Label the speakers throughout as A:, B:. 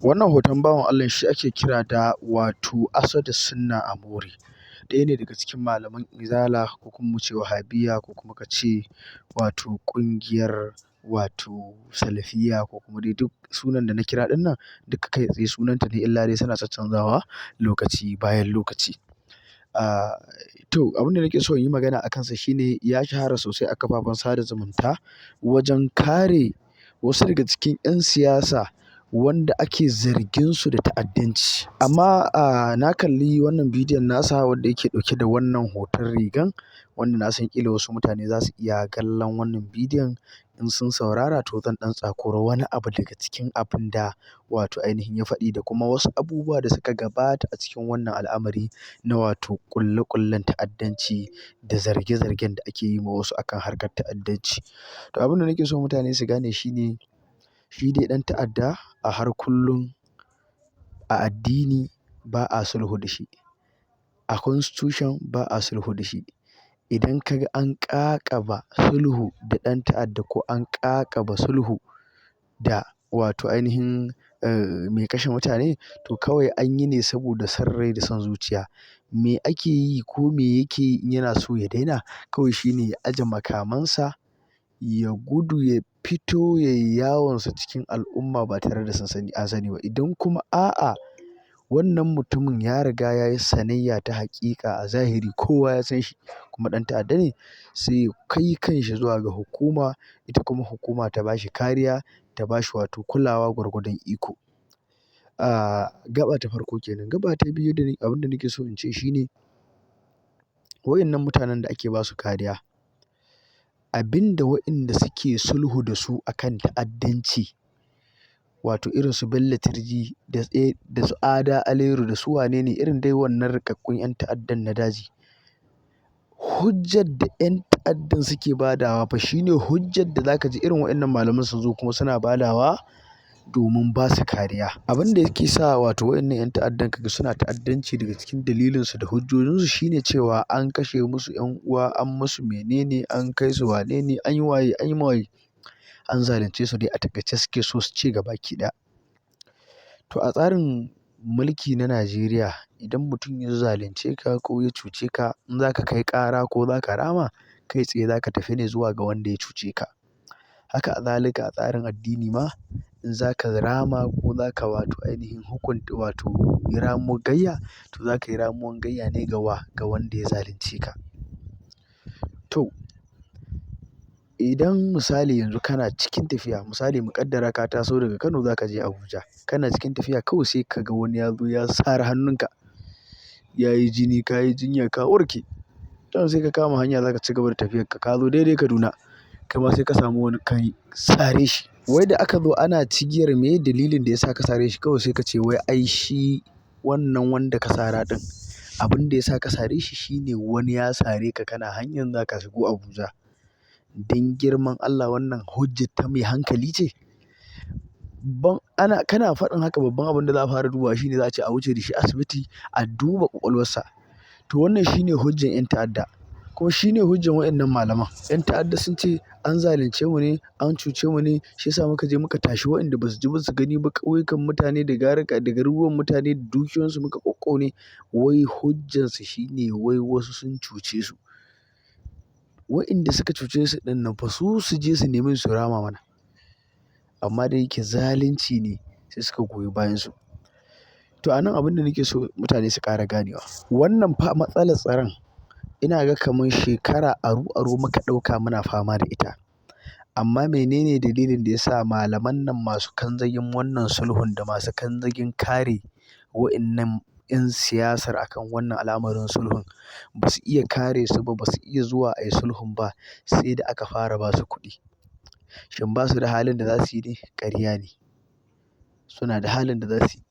A: Wannan hoton bawan Allah shi ake kira da wato Asadu Sunna Amori. Ɗaya ne daga cikin malaman Izala ko kuma mu ce Wahabiyya ko kuma ka ce wato ƙungiyar wato Salafiyya ko kuma dai duk sunan da na kira ɗin nan duka kai tsaye sunanta ne illa dai suna caccanzawa lokaci bayan lokaci. To abin da nake so in yi magana a kansa shine ya shahara sosai a kafafen sada zumunta wajen kare wasu daga cikin 'yan siyasa wanda ake zargin su da ta'addanci. Amma na kalli wannan bidiyon nasa wanda yake ɗauke da wannan hoton rigan wanda na san ƙila wasu mutane za su iya kallon wannan bidiyon in sun saurara to zan ɗan tsakuro wani abu daga cikin abin da wato ainihin ya faɗi da kuma wasu abubuwa da suka gabata a cikin wannan al'amari na wato ƙulle-ƙullen ta'addanci da zarge-zargen da ake yi ma wasu akan harkar ta'addanci. To abin da nake so mutane su gane shine shi dai ɗan ta'adda a har kullum a addini ba a sulhu da shi, a constitution ba a sulhu da shi. Idan ka ga an ƙaƙaba sulhu da ɗan ta'adda ko an ƙaƙaba sulhu da wato ainihin mai kashe mutane to kawai an yi ne saboda son rai da son zuciya. Me ake yi ko me yake yi in yana so ya daina? Kawai shi ne ya aje makamansa, ya gudu, ya fito, ya yi yawonsa cikin al'umma ba tare da an sani ba. Idan kuma a'a wannan mutumin ya riga ya yi sanayya ta haƙiƙa a zahiri kowa ya san shi kuma ɗan ta'adda ne sai ya kai kanshi zuwa ga hukuma, ita kuma hukuma ta ba shi kariya, ta ba shi wato kulawa gwargwadon iko. Gaba ta farko kenan. Gaba ta biyu abin da nake so in ce shine waɗannan mutanen da ake ba su kariya, abin da waɗanda suke sulhu da su akan ta'addanci wato irin su Bello Turji da su Ada Aleru da su wane ne irin dai wannan riƙaƙƙun 'yan ta'addan na daji. Hujjar da 'yan ta'addan suke badawa fa shine hujjar da za ka ji irin waɗannan malaman sun zo kuma suna badawa domin ba su kariya. Abin da yake sa wato waɗannan 'yan ta'addan kaga suna ta'addanci daga cikin dalilinsu da hujjojinsu shine cewa an kashe musu 'yan uwa, an musu menene, an kai su wane ne, an yi waye, an yi mawaye, an zalunce su dai a taƙaice suke so su ce gabaki ɗaya. To a tsarin mulki na Najeriya idan mutum ya zalunce ka ko ya cuce ka in za ka kai ƙara ko za ka rama kai tsaye za ka tafi ne zuwa ga wanda ya cuce ka. Haka a zalika a tsarin addini ma in za ka rama ko za ka wato ainihin hukunta wato yi ramuwar gayya to za ka yi ramuwar gayya ne ga wanda ya zalunce ka. To idan misali yanzu kana cikin tafiya misali mu ƙaddara ka taso daga Kano za ka je Abuja kana cikin tafiya kawai sai ka ga wani ya zo ya sare hannunka, ya yi jini, ka yi jinya ka warke. To sai ka kama hanya za ka ci gaba da tafiyarka ka zo daidai Kaduna kai ma sai ka samu wani ka sare shi. Wai da aka zo ana cigiyar meye dalilin da ya sa ka sare shi kawai sai ka ce wai ai shi wannan wanda ka sara ɗin abin da ya sa ka sare shi shine wani ya sare ka kana hanyar za ka shigo Abuja. Don girman Allah wannan hujjar ta mai hankali ce? Kana faɗin haka babban abin da za a fara dubawa shine za a ce a wuce da shi asibiti a duba ƙwaƙwalwarsa. To wannan shine hujjar 'yan ta'adda kuma shine hujjar waɗannan malaman. 'Yan ta'adda sun ce an zalunce mu ne, an cuce mu ne shi ya sa muka je muka tashi waɗanda ba su ji ba su gani ba ƙauyukan mutane da garuruwan mutane da dukiyoyinsu muka ƙoƙƙone. Wai hujjansu shine wai wasu sun cuce su. Waɗanda suka cuce su ɗin nan fa su je su nemi su rama mana. Amma da yake zalunci ne sai suka goyi bayansu. To a nan abin da nake so mutane su ƙara ganewa. Wannan fa matsalar tsaron ina ga kamar shekara aru-aru muka ɗauka muna fama da ita. Amma menene dalilin da ya sa malaman nan masu kanzagin wannan sulhun da masu kanzagin kare waɗannan 'yan siyasar akan wannan al'amarin sulhun ba su iya kare su ba, ba su iya zuwa ayi sulhun ba sai da aka fara ba su kuɗi. Shin ba su da halin da za su yi ne? Ƙarya ne. Suna da halin da za su yi.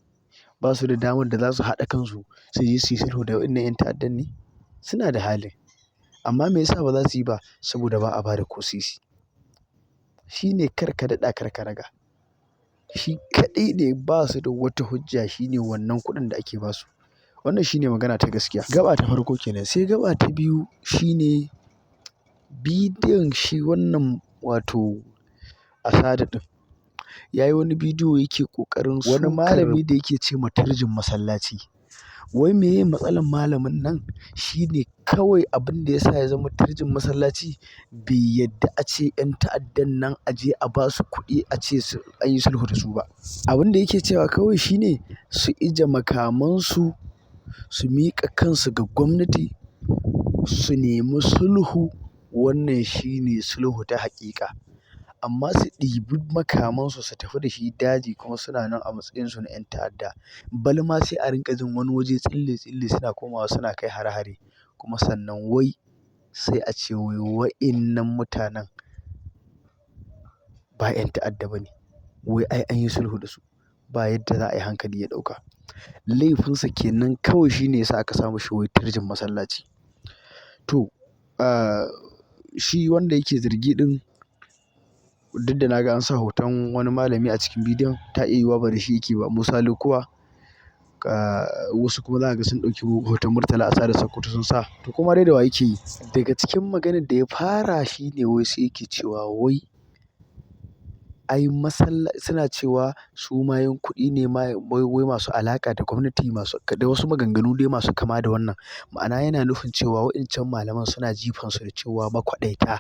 A: Ba su da damar da za su haɗa kansu su je su yi sulhu da waɗannan 'yan ta'addan ne? Suna da halin. Amma me yasa ba za su yi ba? Saboda ba a ba da ko sisi. Shi ne kar ka daɗa kar ka raga. Shi kaɗai ne ba su da wata hujja shine wannan kuɗin da ake ba su. Wannan shine magana ta gaskiya. Gaba ta farko kenan. Sai gaba ta biyu shine bidiyon shi wannan wato Asada ɗin. ya yi wani bidiyo yake ƙoƙarin wani malami da yake ce ma turjin masallaci. Wai meye matsalar malamin nan? Shi ne kawai abin da ya sa ya zama turjin masallaci bai yadda a ce 'yan ta'addan nan a je a ba su kuɗi a ce an yi sulhu da su ba. Abin da yake cewa kawai shi ne su ije makamansu, su miƙa kansu ga gwamnati, su nemi sulhu. Wannan shi ne sulhu ta haƙiƙa. Amma su ɗibi makamansu su tafi da shi daji kuma suna nan a matsayinsu na 'yan ta'adda. Bal ma sai a rinƙa jin wani waje tsille-tsille suna komawa suna kai hare-hare. Kuma sannan wai sai a ce wai wa'innan mutanen ba 'yan ta'adda ba ne. Wai ai an yi sulhu da su. Ba yadda za a yi hankali ya ɗauka. Laifinsa kenan kawai shi ne ya sa aka sa mashi wai turjin masallaci. To, shi wanda yake zargi ɗin, duk da na ga an sa hoton wani malami a cikin bidiyon, ta iya yiwuwa ba da shi yake ba. Musa Lukuwa, wasu kuma za ka ga sun ɗauki hoton Murtala Asada Sokoto sun sa. To kuma dai da wa yake yi? Daga cikin maganar da ya fara shi ne wai sai yake cewa wai ai suna cewa su mayun kuɗi ne wai masu alaƙa da gwamnati da wasu maganganu dai masu kama da wannan. Ma'ana yana nufin cewa wa'incan malaman suna jifansu da cewa makwaɗaita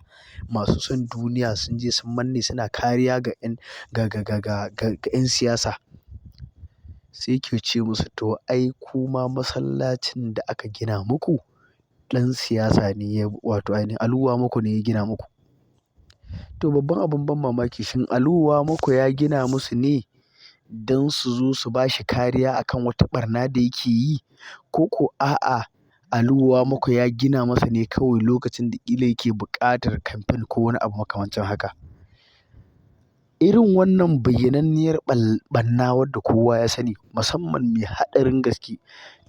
A: masu son duniya sun je sun manne suna kariya ga 'yan siyasa. Sai yake ce musu to ai kuma masallacin da aka gina muku ɗan siyasa ne wato ainihin Aluwa ne ya gina muku. To babban abin ban mamaki shin Aluwa ya gina musu ne don su zo su ba shi kariya akan wata ɓarna da yake yi? Ko ko a'a Aluwa ya gina masa ne kawai lokacin da ƙila yake buƙatar kamfen ko wani abu makamancin haka? Irin wannan bayyananniyar ɓarna wadda kowa ya sani, musamman mai haɗarin gaske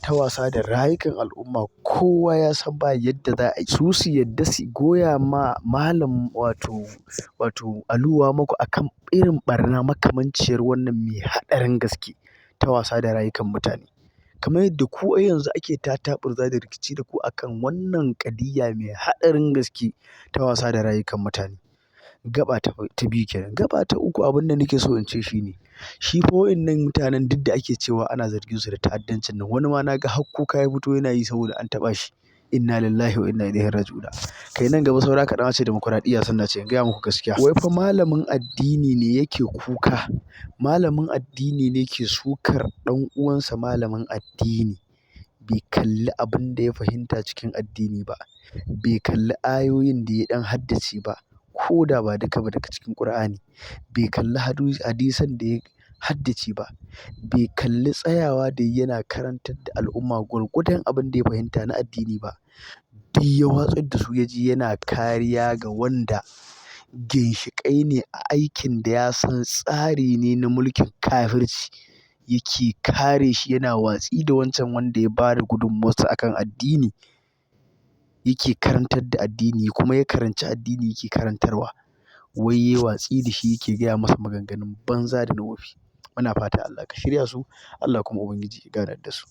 A: ta wasa da rayukan al'umma, kowa ya san ba yadda za a yi su yadda su goya ma malam wato Aluwa akan irin ɓarna makamanciyar wannan mai haɗarin gaske ta wasa da rayukan mutane. Kamar yadda ku a yanzu ake tataɓurza da rikici da ku akan wannan ƙadiyya mai haɗarin gaske ta wasa da rayukan mutane. Gaba ta biyu kenan. Gaba ta uku abin da nake so in ce shi ne, shi fa wa'innan mutanen duk da ake cewa ana zargin su da ta'addancin nan, wani ma na ga har kuka ya fito yana yi saboda an taɓa shi. Inna lillahi wa inna ilaihi raji'un. Kai nan gaba saura kaɗan ace dimokuraɗiyya sunna ce, in gaya muku gaskiya. Wai fa malamin addini ne yake kuka. Malamin addini ne ke sukar ɗan uwansa malamin addini. Bai kalli abin da ya fahimta cikin addini ba. Bai kalli ayoyin da ya ɗan haddace ba. Ko da ba duka ba daga cikin Ƙur'ani. Bai kalli hadisan da ya haddace ba. Bai kalli tsayawa da yana karantar da al'umma gwargwadon abin da ya fahimta na addini ba. Duk ya watsar da su ya je yana kariya ga wanda ginshiƙai ne a aikin da ya san tsari ne na mulkin kafirci. Yake kare shi yana watsi da wancan wanda ya ba da gudunmawarsa akan addini. Yake karantar da addini kuma ya karanci addini yake karantarwa. Wai yayi watsi da shi yake gaya masa maganganun banza da na wofi. Muna fata Allah ka shirya su, Allah kuma Ubangiji ya ganar da su.